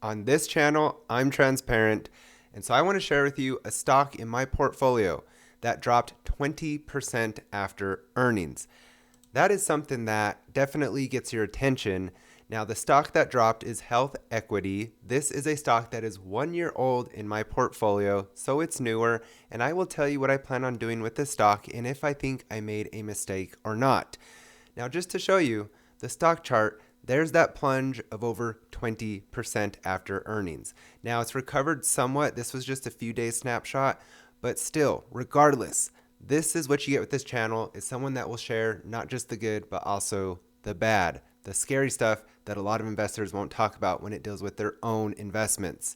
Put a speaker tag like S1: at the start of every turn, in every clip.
S1: On this channel, I'm transparent, and so I want to share with you a stock in my portfolio that dropped 20% after earnings. That is something that definitely gets your attention. Now, the stock that dropped is Health Equity. This is a stock that is 1 year old in my portfolio, so it's newer, and I will tell you what I plan on doing with this stock and if I think I made a mistake or not. Now, just to show you the stock chart, there's that plunge of over 20% after earnings. Now, it's recovered somewhat. This was just a few days snapshot, but still, regardless, this is what you get with this channel, is someone that will share not just the good, but also the bad, the scary stuff that a lot of investors won't talk about when it deals with their own investments.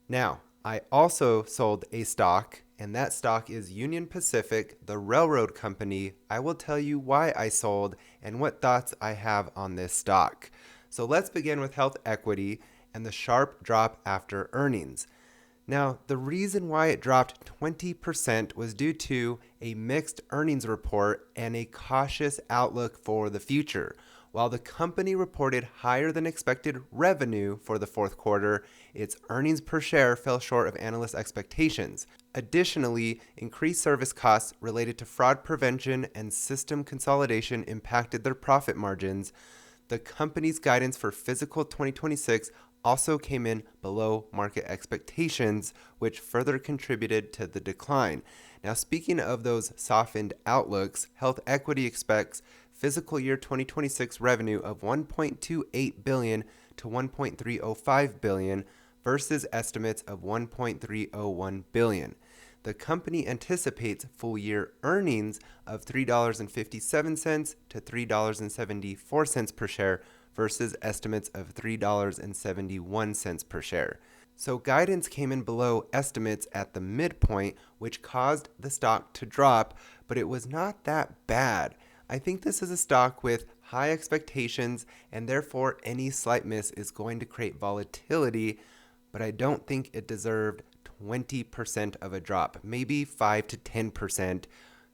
S1: Now, I also sold a stock, and that stock is Union Pacific, the railroad company. I will tell you why I sold and what thoughts I have on this stock. So let's begin with Health Equity and the sharp drop after earnings. Now, the reason why it dropped 20% was due to a mixed earnings report and a cautious outlook for the future. While the company reported higher than expected revenue for the fourth quarter, its earnings per share fell short of analyst expectations. Additionally, increased service costs related to fraud prevention and system consolidation impacted their profit margins. The company's guidance for fiscal 2026 also came in below market expectations, which further contributed to the decline. Now, speaking of those softened outlooks, Health Equity expects fiscal year 2026 revenue of $1.28 billion to $1.305 billion versus estimates of $1.301 billion. The company anticipates full year earnings of $3.57 to $3.74 per share versus estimates of $3.71 per share. So guidance came in below estimates at the midpoint, which caused the stock to drop, but it was not that bad. I think this is a stock with high expectations, and therefore any slight miss is going to create volatility, but I don't think it deserved 20% of a drop, maybe 5 to 10%.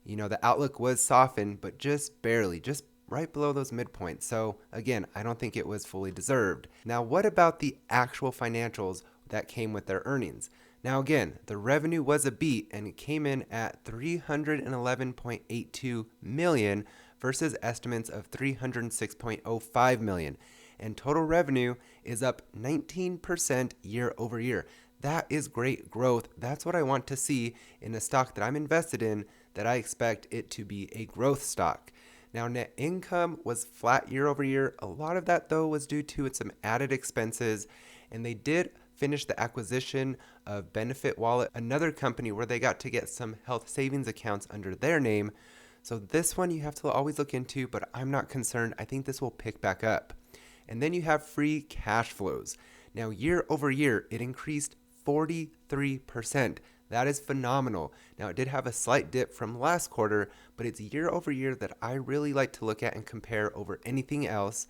S1: The outlook was softened, but just barely, just right below those midpoints. So again, I don't think it was fully deserved. Now, what about the actual financials that came with their earnings? Now, again, the revenue was a beat and it came in at $311.82 million versus estimates of $306.05 million. And total revenue is up 19% year over year. That is great growth. That's what I want to see in a stock that I'm invested in, that I expect it to be a growth stock. Now, net income was flat year over year. A lot of that, though, was due to some added expenses, and they did finish the acquisition of Benefit Wallet, another company where they got to get some health savings accounts under their name. So this one you have to always look into, but I'm not concerned. I think this will pick back up. And then you have free cash flows. Now, year over year, it increased 43%. That is phenomenal. Now, it did have a slight dip from last quarter, but it's year over year that I really like to look at and compare over anything else.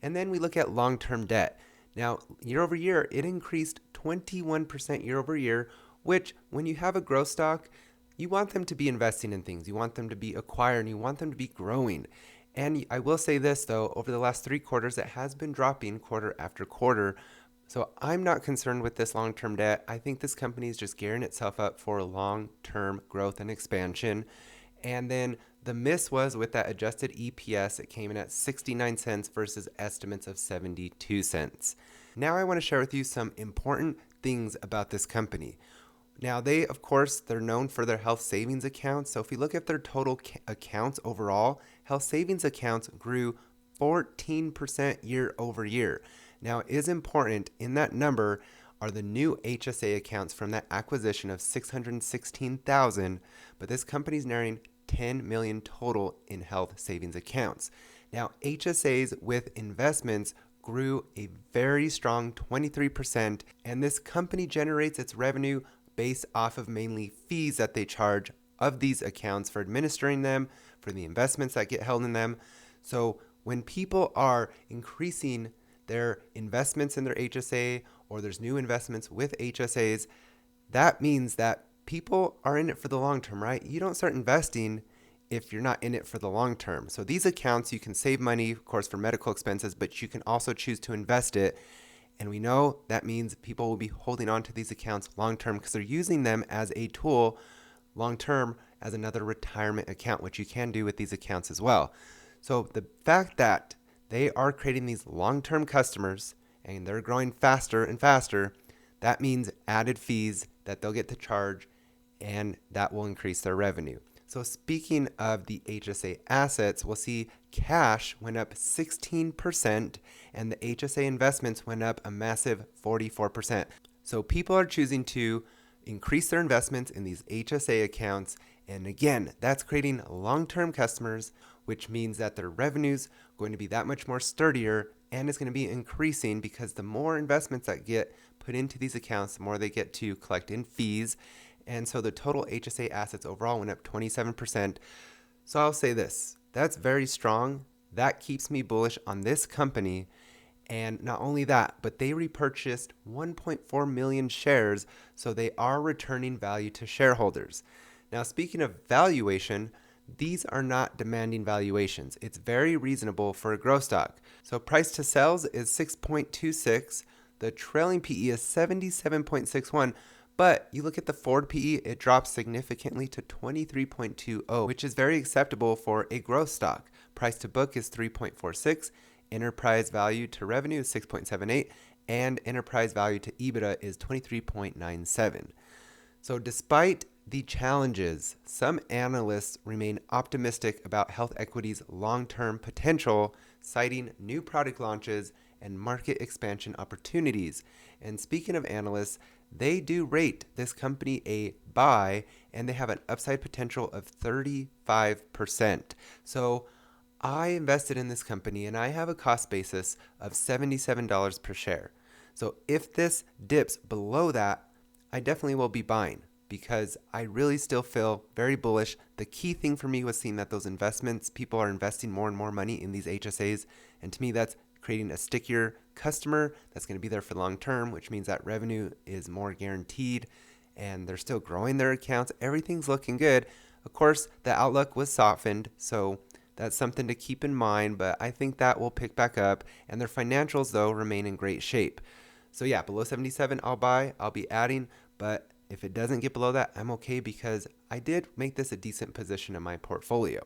S1: And then we look at long-term debt. Now, year over year, it increased 21% year over year, which when you have a growth stock, you want them to be investing in things. You want them to be acquiring. You want them to be growing. And I will say this, though, over the last 3 quarters, it has been dropping quarter after quarter. So I'm not concerned with this long-term debt. I think this company is just gearing itself up for long-term growth and expansion. And then the miss was with that adjusted EPS. It came in at 69 cents versus estimates of 72 cents. Now I want to share with you some important things about this company. Now of course, they're known for their health savings accounts. So if we look at their total accounts overall, health savings accounts grew 14% year over year. Now, it is important in that number are the new HSA accounts from that acquisition of 616,000, but this company's nearing 10 million total in health savings accounts. Now, HSAs with investments grew a very strong 23%, and this company generates its revenue based off of mainly fees that they charge of these accounts for administering them, for the investments that get held in them. So when people are increasing their investments in their HSA, or there's new investments with HSAs, that means that people are in it for the long term, right? You don't start investing if you're not in it for the long term. So these accounts, you can save money, of course, for medical expenses, but you can also choose to invest it. And we know that means people will be holding on to these accounts long term because they're using them as a tool long term as another retirement account, which you can do with these accounts as well. So the fact that they are creating these long term customers and they're growing faster and faster, that means added fees that they'll get to charge, and that will increase their revenue. So speaking of the HSA assets, we'll see cash went up 16% and the HSA investments went up a massive 44%. So people are choosing to increase their investments in these HSA accounts. And again, that's creating long-term customers, which means that their revenue's going to be that much more sturdier, and it's going to be increasing because the more investments that get put into these accounts, the more they get to collect in fees. And so the total HSA assets overall went up 27%. So I'll say this, that's very strong. That keeps me bullish on this company. And not only that, but they repurchased 1.4 million shares, so they are returning value to shareholders. Now, speaking of valuation, these are not demanding valuations. It's very reasonable for a growth stock. So price to sales is 6.26. The trailing PE is 77.61. But you look at the forward PE, it drops significantly to 23.20, which is very acceptable for a growth stock. Price to book is 3.46. Enterprise value to revenue is 6.78. And enterprise value to EBITDA is 23.97. So despite the challenges, some analysts remain optimistic about Health Equities' long-term potential, citing new product launches and market expansion opportunities. And speaking of analysts, they do rate this company a buy, and they have an upside potential of 35%. So I invested in this company, and I have a cost basis of $77 per share. So if this dips below that, I definitely will be buying because I really still feel very bullish. The key thing for me was seeing that those investments, people are investing more and more money in these HSAs. And to me, that's creating a stickier customer that's going to be there for the long term, which means that revenue is more guaranteed and they're still growing their accounts. Everything's looking good. Of course, the outlook was softened, so that's something to keep in mind, but I think that will pick back up, and their financials, though, remain in great shape. So yeah, below 77, I'll buy, I'll be adding, but if it doesn't get below that, I'm okay because I did make this a decent position in my portfolio.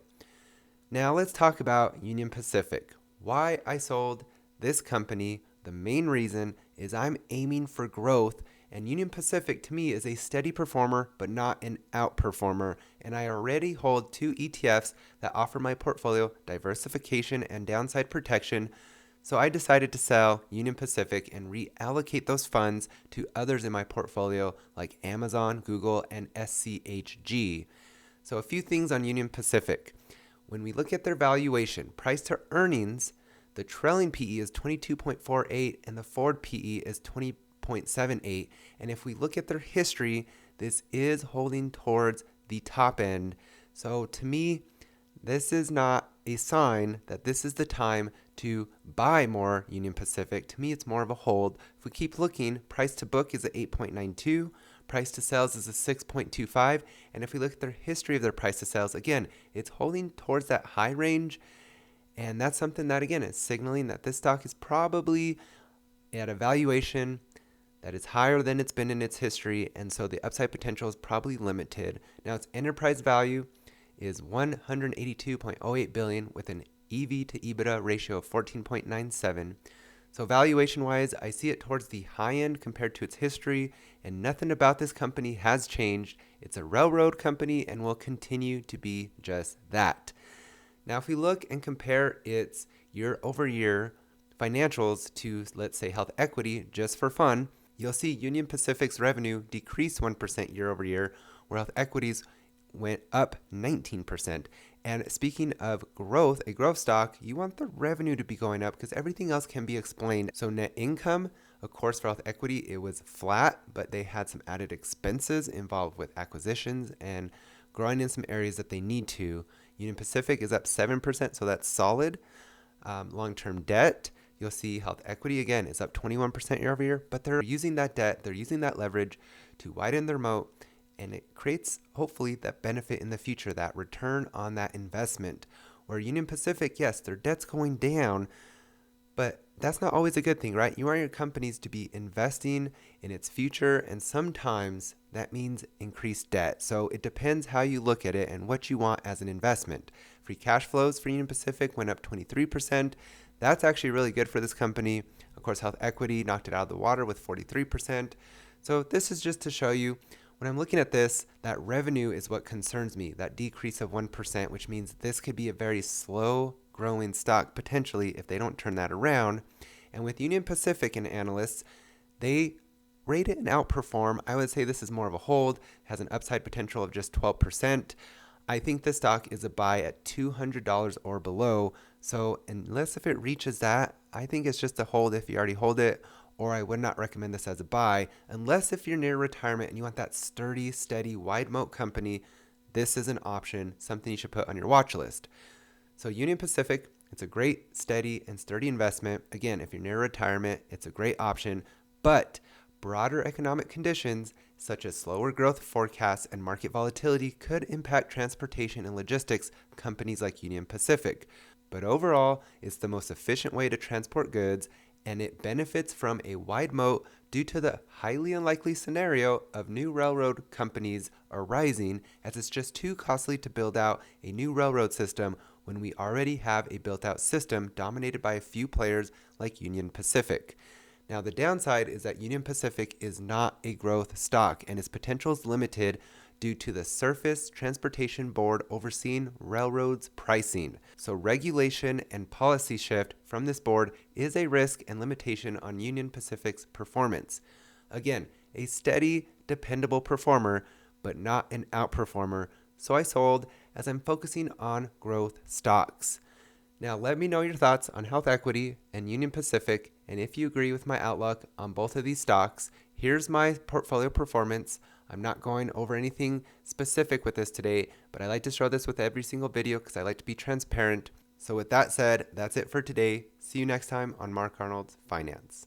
S1: Now let's talk about Union Pacific. Why I sold this company, the main reason is I'm aiming for growth, and Union Pacific to me is a steady performer but not an outperformer, and I already hold 2 ETFs that offer my portfolio diversification and downside protection. So I decided to sell Union Pacific and reallocate those funds to others in my portfolio like Amazon, Google, and SCHG. So a few things on Union Pacific. When we look at their valuation, price to earnings, the trailing PE is 22.48 and the forward PE is 20.78. And if we look at their history, this is holding towards the top end. So to me, this is not a sign that this is the time to buy more Union Pacific. To me, it's more of a hold. If we keep looking, price to book is at 8.92. Price to sales is a 6.25. And if we look at their history of their price to sales, again, it's holding towards that high range. And that's something that, again, is signaling that this stock is probably at a valuation that is higher than it's been in its history. And so the upside potential is probably limited. Now, its enterprise value is $182.08 billion with an EV to EBITDA ratio of 14.97. So valuation-wise, I see it towards the high end compared to its history, and nothing about this company has changed. It's a railroad company and will continue to be just that. Now, if we look and compare its year-over-year financials to, let's say, Health Equity, just for fun, you'll see Union Pacific's revenue decreased 1% year-over-year, where Health Equities went up 19%. And speaking of growth, a growth stock, you want the revenue to be going up because everything else can be explained. So net income, of course, for Health Equity, it was flat, but they had some added expenses involved with acquisitions and growing in some areas that they need to. Union Pacific is up 7%, so that's solid. Long-term debt, you'll see Health Equity, again, is up 21% year over year, but they're using that debt, they're using that leverage to widen their moat, and it creates, hopefully, that benefit in the future, that return on that investment. Where Union Pacific, yes, their debt's going down, but that's not always a good thing, right? You want your companies to be investing in its future, and sometimes that means increased debt. So it depends how you look at it and what you want as an investment. Free cash flows for Union Pacific went up 23%. That's actually really good for this company. Of course, Health Equity knocked it out of the water with 43%. So this is just to show you, when I'm looking at this, that revenue is what concerns me, that decrease of 1%, which means this could be a very slow growing stock potentially if they don't turn that around. And with Union Pacific and analysts, they rate it and outperform. I would say this is more of a hold, has an upside potential of just 12%. I think the stock is a buy at $200 or below. So unless if it reaches that, I think it's just a hold if you already hold it, or I would not recommend this as a buy unless if you're near retirement and you want that sturdy, steady, wide moat company. This is an option, something you should put on your watch list. So Union Pacific, it's a great, steady, and sturdy investment. Again, if you're near retirement, it's a great option, but broader economic conditions such as slower growth forecasts and market volatility could impact transportation and logistics companies like Union Pacific. But overall, it's the most efficient way to transport goods, and it benefits from a wide moat due to the highly unlikely scenario of new railroad companies arising, as it's just too costly to build out a new railroad system when we already have a built-out system dominated by a few players like Union Pacific. Now, the downside is that Union Pacific is not a growth stock, and its potential is limited due to the Surface Transportation Board overseeing railroads pricing. So regulation and policy shift from this board is a risk and limitation on Union Pacific's performance. Again, a steady, dependable performer, but not an outperformer. So I sold as I'm focusing on growth stocks. Now let me know your thoughts on Health Equity and Union Pacific, and if you agree with my outlook on both of these stocks. Here's my portfolio performance. I'm not going over anything specific with this today, but I like to show this with every single video because I like to be transparent. So with that said, that's it for today. See you next time on Mark Arnold's Finance.